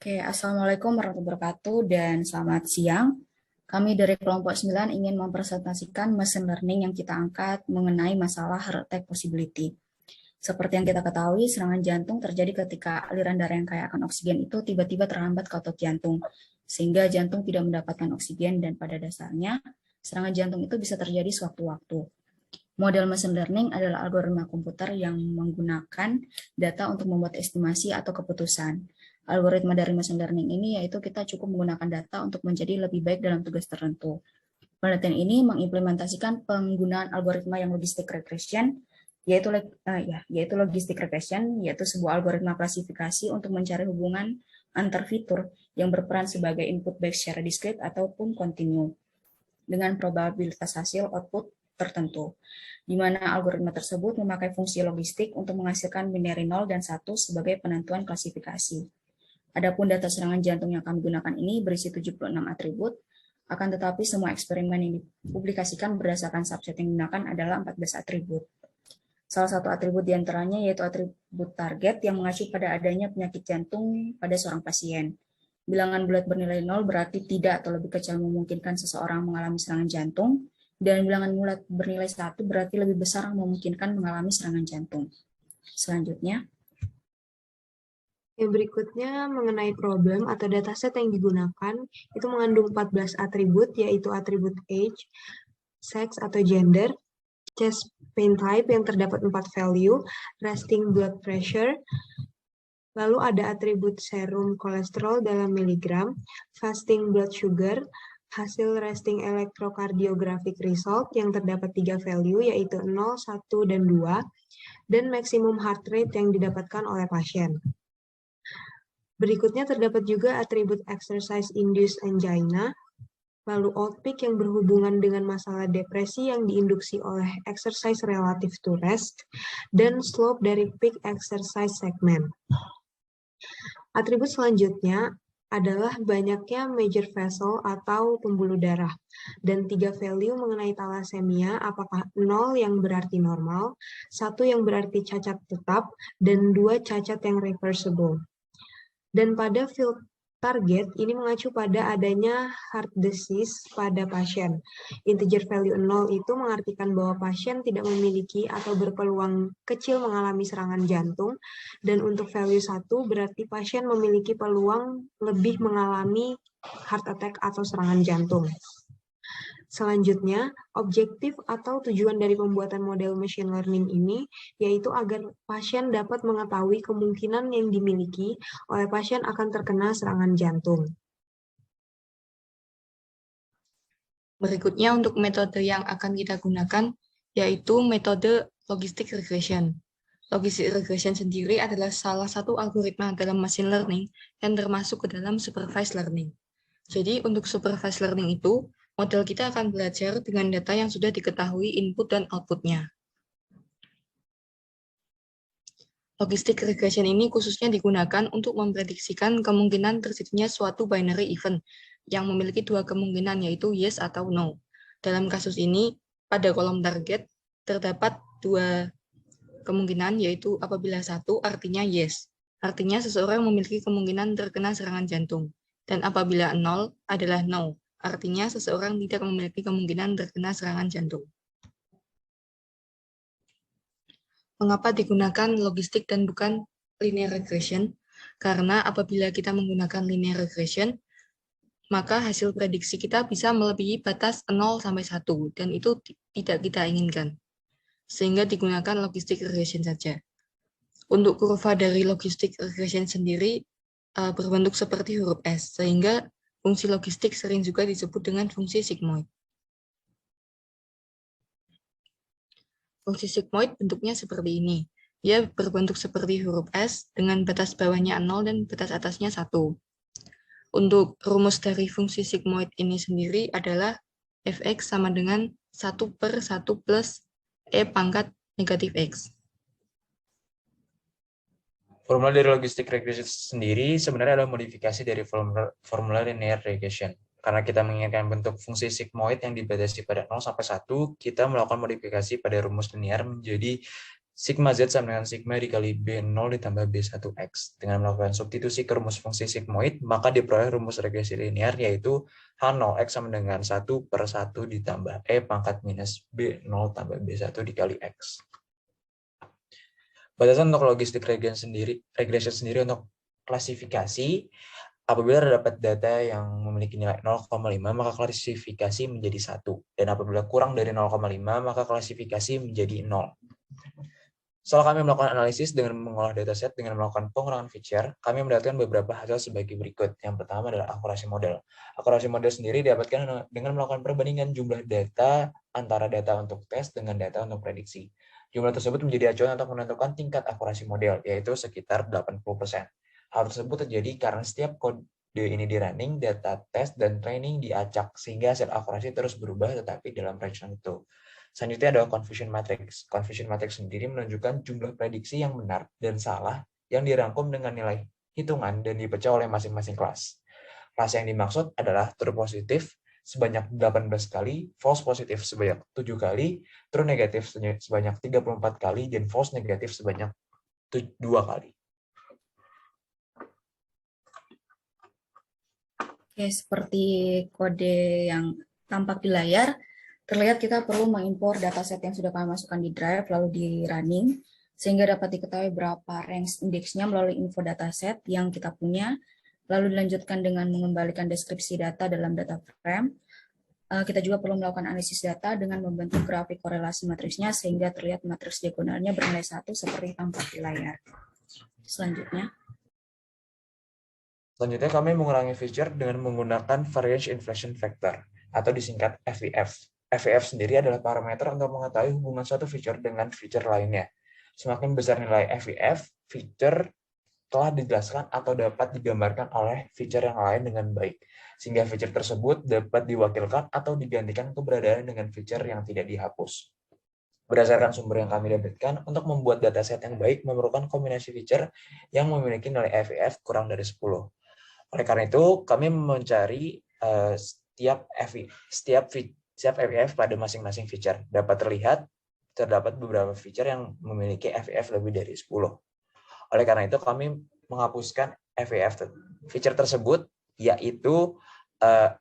Oke, Assalamualaikum warahmatullahi wabarakatuh dan selamat siang. Kami dari kelompok 9 ingin mempresentasikan machine learning yang kita angkat mengenai masalah heart attack possibility. Seperti yang kita ketahui, serangan jantung terjadi ketika aliran darah yang kaya akan oksigen itu tiba-tiba terhambat ke otot jantung, sehingga jantung tidak mendapatkan oksigen dan pada dasarnya serangan jantung itu bisa terjadi sewaktu-waktu. Model machine learning adalah algoritma komputer yang menggunakan data untuk membuat estimasi atau keputusan. Algoritma dari machine learning ini yaitu kita cukup menggunakan data untuk menjadi lebih baik dalam tugas tertentu. Penelitian ini mengimplementasikan penggunaan algoritma yang logistic regression, yaitu logistic regression, yaitu sebuah algoritma klasifikasi untuk mencari hubungan antar fitur yang berperan sebagai input baik secara diskrit ataupun kontinu dengan probabilitas hasil output tertentu, di mana algoritma tersebut memakai fungsi logistik untuk menghasilkan binary 0 dan 1 sebagai penentuan klasifikasi. Adapun data serangan jantung yang kami gunakan ini berisi 76 atribut, akan tetapi semua eksperimen yang dipublikasikan berdasarkan subset yang digunakan adalah 14 atribut. Salah satu atribut diantaranya yaitu atribut target yang mengacu pada adanya penyakit jantung pada seorang pasien. Bilangan bulat bernilai 0 berarti tidak atau lebih kecil memungkinkan seseorang mengalami serangan jantung, dan bilangan bulat bernilai 1 berarti lebih besar memungkinkan mengalami serangan jantung. Selanjutnya, Yang berikutnya mengenai problem atau dataset yang digunakan itu mengandung 14 atribut, yaitu atribut age, sex atau gender, chest pain type yang terdapat 4 value, resting blood pressure, lalu ada atribut serum kolesterol dalam miligram, fasting blood sugar, hasil resting electrocardiographic result yang terdapat 3 value yaitu 0, 1, dan 2, dan maximum heart rate yang didapatkan oleh pasien. Berikutnya terdapat juga atribut exercise-induced angina, lalu outpeak yang berhubungan dengan masalah depresi yang diinduksi oleh exercise relative to rest, dan slope dari peak exercise segment. Atribut selanjutnya adalah banyaknya major vessel atau pembuluh darah, dan 3 value mengenai thalassemia, apakah 0 yang berarti normal, 1 yang berarti cacat tetap, dan 2 cacat yang reversible. Dan pada field target ini mengacu pada adanya heart disease pada pasien. Integer value 0 itu mengartikan bahwa pasien tidak memiliki atau berpeluang kecil mengalami serangan jantung, dan untuk value 1 berarti pasien memiliki peluang lebih mengalami heart attack atau serangan jantung. Selanjutnya, objektif atau tujuan dari pembuatan model machine learning ini yaitu agar pasien dapat mengetahui kemungkinan yang dimiliki oleh pasien akan terkena serangan jantung. Berikutnya untuk metode yang akan kita gunakan yaitu metode logistic regression. Logistic regression sendiri adalah salah satu algoritma dalam machine learning yang termasuk ke dalam supervised learning. Jadi untuk supervised learning itu, model kita akan belajar dengan data yang sudah diketahui input dan outputnya. Logistic regression ini khususnya digunakan untuk memprediksikan kemungkinan terjadinya suatu binary event yang memiliki 2 kemungkinan yaitu yes atau no. Dalam kasus ini, pada kolom target terdapat 2 kemungkinan yaitu apabila 1 artinya yes, artinya seseorang memiliki kemungkinan terkena serangan jantung, dan apabila 0 adalah no, artinya seseorang tidak memiliki kemungkinan terkena serangan jantung. Mengapa digunakan logistik dan bukan linear regression? Karena apabila kita menggunakan linear regression, maka hasil prediksi kita bisa melebihi batas 0 sampai 1, dan itu tidak kita inginkan. Sehingga digunakan logistic regression saja. Untuk kurva dari logistic regression sendiri berbentuk seperti huruf S, sehingga fungsi logistik sering juga disebut dengan fungsi sigmoid. Fungsi sigmoid bentuknya seperti ini. Dia berbentuk seperti huruf S dengan batas bawahnya 0 dan batas atasnya 1. Untuk rumus dari fungsi sigmoid ini sendiri adalah fx sama dengan 1/1 plus e pangkat negatif x. Formula dari logistic regression sendiri sebenarnya adalah modifikasi dari formula linear regression. Karena kita menginginkan bentuk fungsi sigmoid yang dibatasi pada 0 sampai 1, kita melakukan modifikasi pada rumus linear menjadi Sigma Z sama dengan sigma dikali B0 ditambah B1X. Dengan melakukan substitusi ke rumus fungsi sigmoid, maka diperoleh rumus regresi linear, yaitu H0X sama dengan 1/1 ditambah E pangkat minus B0 tambah B1 dikali X. Batasan untuk logistik regression sendiri untuk klasifikasi, apabila terdapat data yang memiliki nilai 0,5, maka klasifikasi menjadi 1. Dan apabila kurang dari 0,5, maka klasifikasi menjadi 0. Setelah kami melakukan analisis dengan mengolah dataset dengan melakukan pengurangan feature, kami mendapatkan beberapa hasil sebagai berikut. Yang pertama adalah akurasi model. Akurasi model sendiri didapatkan dengan melakukan perbandingan jumlah data antara data untuk tes dengan data untuk prediksi. Jumlah tersebut menjadi acuan untuk menentukan tingkat akurasi model, yaitu sekitar 80%. Hal tersebut terjadi karena setiap kode ini di running, data tes dan training diacak, sehingga hasil akurasi terus berubah tetapi dalam range itu. Selanjutnya adalah confusion matrix. Confusion matrix sendiri menunjukkan jumlah prediksi yang benar dan salah yang dirangkum dengan nilai hitungan dan dipecah oleh masing-masing kelas. Kelas yang dimaksud adalah true positif sebanyak 18 kali, false positif sebanyak 7 kali, true negatif sebanyak 34 kali, dan false negatif sebanyak 2 kali. Oke, seperti kode yang tampak di layar, terlihat kita perlu mengimpor dataset yang sudah kami masukkan di drive lalu di running, sehingga dapat diketahui berapa range indeksnya melalui info dataset yang kita punya, lalu dilanjutkan dengan mengembalikan deskripsi data dalam data frame. Kita juga perlu melakukan analisis data dengan membentuk grafik korelasi matriksnya, sehingga terlihat matriks diagonalnya bernilai 1 seperti tampak di layar. Selanjutnya kami mengurangi feature dengan menggunakan variance inflation factor atau disingkat FIF. FIF sendiri adalah parameter untuk mengetahui hubungan suatu feature dengan feature lainnya. Semakin besar nilai FIF, feature telah dijelaskan atau dapat digambarkan oleh feature yang lain dengan baik, sehingga feature tersebut dapat diwakilkan atau digantikan keberadaan dengan feature yang tidak dihapus. Berdasarkan sumber yang kami dapatkan, untuk membuat dataset yang baik memerlukan kombinasi feature yang memiliki nilai FIF kurang dari 10. Oleh karena itu, kami mencari setiap FIF pada masing-masing feature. Dapat terlihat terdapat beberapa feature yang memiliki FIF lebih dari 10. Oleh karena itu, kami menghapuskan FIF feature tersebut, yaitu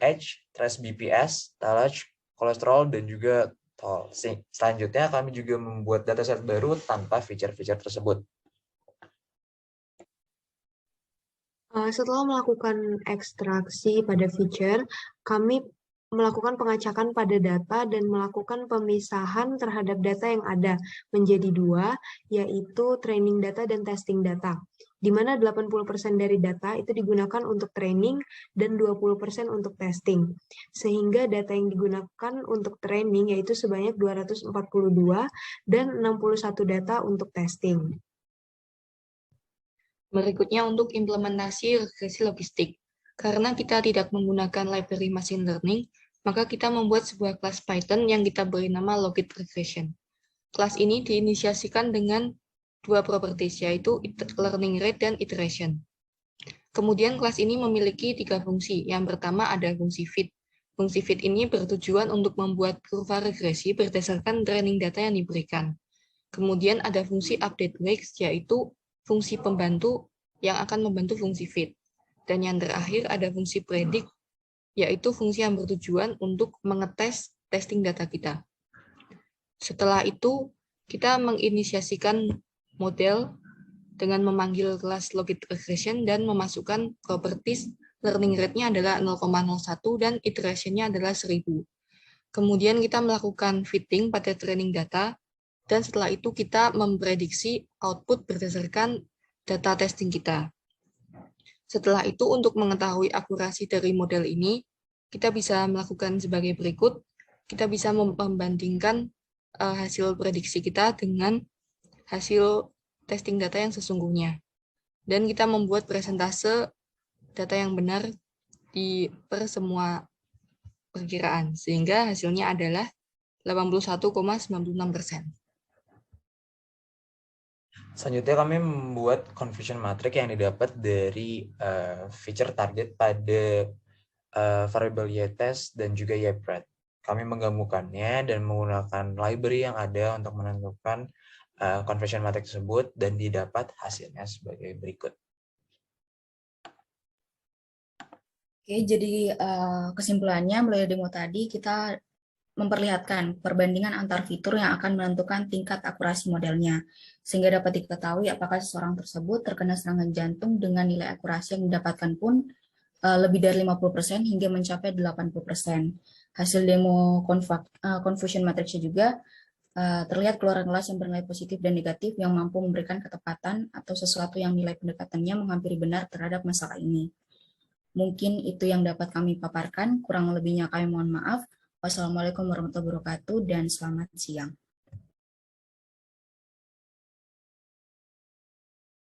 H, trace BPS, TALAGE, kolesterol, dan juga TOL. Selanjutnya, kami juga membuat dataset baru tanpa feature-feature tersebut. Setelah melakukan ekstraksi pada feature, kami melakukan pengacakan pada data dan melakukan pemisahan terhadap data yang ada menjadi 2, yaitu training data dan testing data, di mana 80% dari data itu digunakan untuk training dan 20% untuk testing. Sehingga data yang digunakan untuk training yaitu sebanyak 242 dan 61 data untuk testing. Berikutnya untuk implementasi regresi logistik. Karena kita tidak menggunakan library machine learning, maka kita membuat sebuah kelas Python yang kita beri nama logit regression. Kelas ini diinisiasikan dengan 2 properties, yaitu learning rate dan iteration. Kemudian kelas ini memiliki 3 fungsi. Yang pertama ada fungsi fit. Fungsi fit ini bertujuan untuk membuat kurva regresi berdasarkan training data yang diberikan. Kemudian ada fungsi update weights, yaitu fungsi pembantu yang akan membantu fungsi fit. Dan yang terakhir ada fungsi predict, yaitu fungsi yang bertujuan untuk mengetes testing data kita. Setelah itu, kita menginisiasikan model dengan memanggil kelas logit regression dan memasukkan properties learning rate-nya adalah 0,01 dan iteration-nya adalah 1000. Kemudian kita melakukan fitting pada training data, dan setelah itu kita memprediksi output berdasarkan data testing kita. Setelah itu untuk mengetahui akurasi dari model ini, kita bisa melakukan sebagai berikut. Kita bisa membandingkan hasil prediksi kita dengan hasil testing data yang sesungguhnya. Dan kita membuat persentase data yang benar per semua perkiraan, sehingga hasilnya adalah 81,96%. Selanjutnya kami membuat confusion matrix yang didapat dari feature target pada variable y-test dan juga y-pred. Kami menggabungkannya dan menggunakan library yang ada untuk menentukan conversion matrix tersebut dan didapat hasilnya sebagai berikut. Oke, jadi kesimpulannya melalui demo tadi kita memperlihatkan perbandingan antar fitur yang akan menentukan tingkat akurasi modelnya, sehingga dapat diketahui apakah seseorang tersebut terkena serangan jantung dengan nilai akurasi yang didapatkan pun lebih dari 50% hingga mencapai 80%. Hasil demo confusion matrixnya juga terlihat keluaran kelas yang bernilai positif dan negatif yang mampu memberikan ketepatan atau sesuatu yang nilai pendekatannya menghampiri benar terhadap masalah ini. Mungkin itu yang dapat kami paparkan, kurang lebihnya kami mohon maaf. Wassalamualaikum warahmatullahi wabarakatuh dan selamat siang.